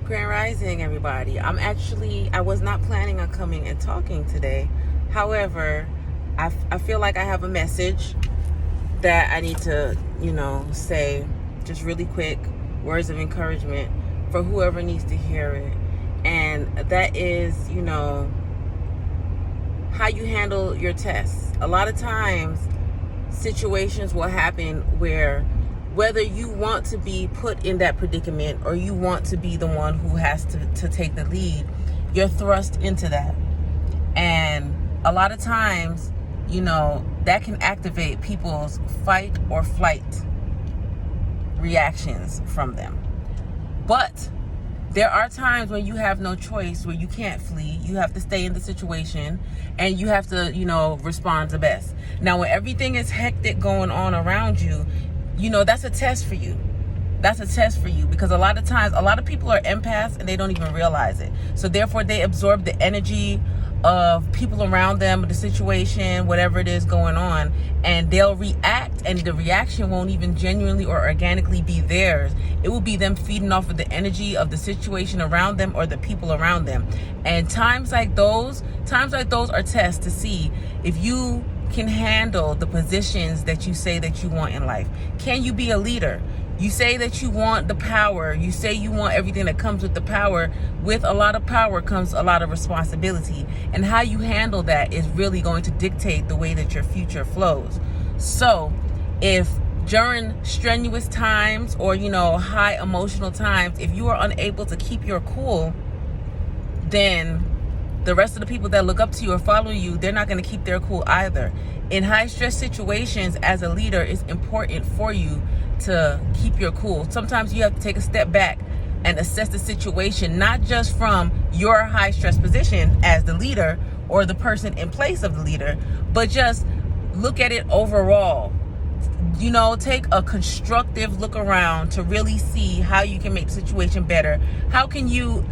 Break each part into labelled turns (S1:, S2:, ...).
S1: Grand Rising, everybody. I was not planning on coming and talking today. However, I feel like I have a message that I need to, say just really quick, words of encouragement for whoever needs to hear it. And that is, how you handle your tests. A lot of times, situations will happen where whether you want to be put in that predicament or you want to be the one who has to take the lead, you're thrust into that. And a lot of times, that can activate people's fight or flight reactions from them. But there are times when you have no choice, where you can't flee. You have to stay in the situation and you have to, respond the best. Now, when everything is hectic going on around you, that's a test for you. That's a test for you, because a lot of times, a lot of people are empaths and they don't even realize it. So therefore, they absorb the energy of people around them, the situation, whatever it is going on, and they'll react, and the reaction won't even genuinely or organically be theirs. It will be them feeding off of the energy of the situation around them or the people around them. And times like those are tests to see if you can handle the positions that you say that you want in life. Can you be a leader? You say that you want the power. You say you want everything that comes with the power. With a lot of power comes a lot of responsibility. And how you handle that is really going to dictate the way that your future flows. So if during strenuous times or, high emotional times, if you are unable to keep your cool, then the rest of the people that look up to you or follow you, they're not going to keep their cool either. In high stress situations, as a leader, it's important for you to keep your cool. Sometimes you have to take a step back and assess the situation, not just from your high stress position as the leader or the person in place of the leader, but just look at it overall. Take a constructive look around to really see how you can make the situation better. How can you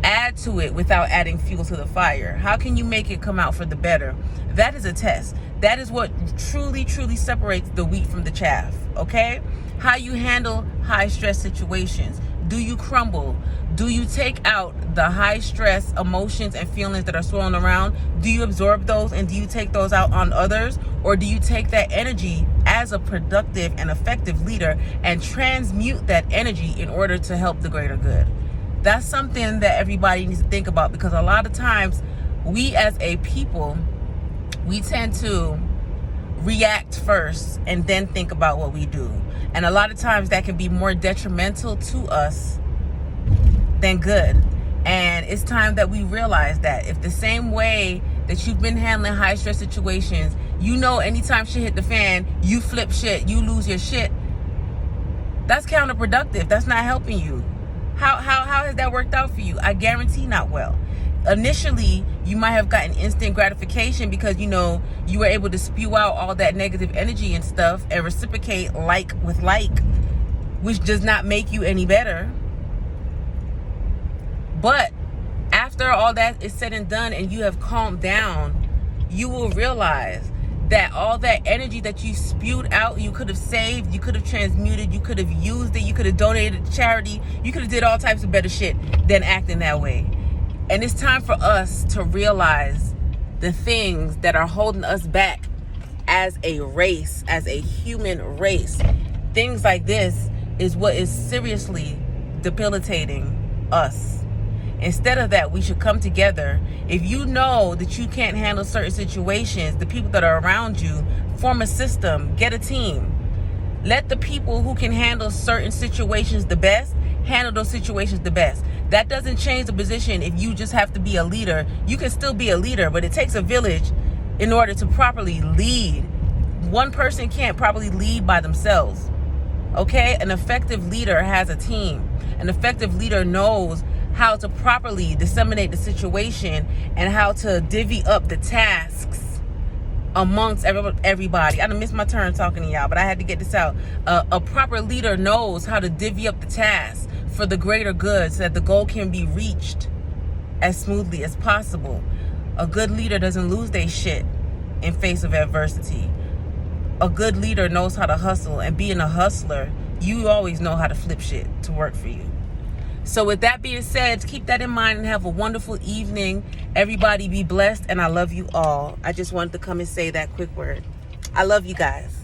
S1: add to it without adding fuel to the fire? How can you make it come out for the better? That is a test. That is what truly, truly separates the wheat from the chaff, okay? How you handle high stress situations. Do you crumble? Do you take out the high stress emotions and feelings that are swirling around? Do you absorb those and do you take those out on others? Or do you take that energy as a productive and effective leader and transmute that energy in order to help the greater good? That's something that everybody needs to think about, because a lot of times we as a people, we tend to react first and then think about what we do. And a lot of times that can be more detrimental to us than good. And it's time that we realize that if the same way that you've been handling high stress situations, anytime shit hit the fan, you flip shit, you lose your shit, that's counterproductive. That's not helping you. How has that worked out for you? I guarantee not well. Initially, you might have gotten instant gratification because, you were able to spew out all that negative energy and stuff and reciprocate like with like, which does not make you any better. But after all that is said and done and you have calmed down, you will realize that all that energy that you spewed out, you could have saved, you could have transmuted, you could have used it, you could have donated to charity, you could have did all types of better shit than acting that way. And it's time for us to realize the things that are holding us back as a race, as a human race. Things like this is what is seriously debilitating us. Instead of that, we should come together. If you know that you can't handle certain situations, the people that are around you, form a system, get a team. Let the people who can handle certain situations the best, handle those situations the best. That doesn't change the position if you just have to be a leader. You can still be a leader, but it takes a village in order to properly lead. One person can't properly lead by themselves. Okay? An effective leader has a team. An effective leader knows how to properly disseminate the situation and how to divvy up the tasks amongst everybody. I done missed my turn talking to y'all, but I had to get this out. A proper leader knows how to divvy up the tasks for the greater good so that the goal can be reached as smoothly as possible. A good leader doesn't lose their shit in face of adversity. A good leader knows how to hustle, and being a hustler, you always know how to flip shit to work for you. So with that being said, keep that in mind and have a wonderful evening. Everybody be blessed, and I love you all. I just wanted to come and say that quick word. I love you guys.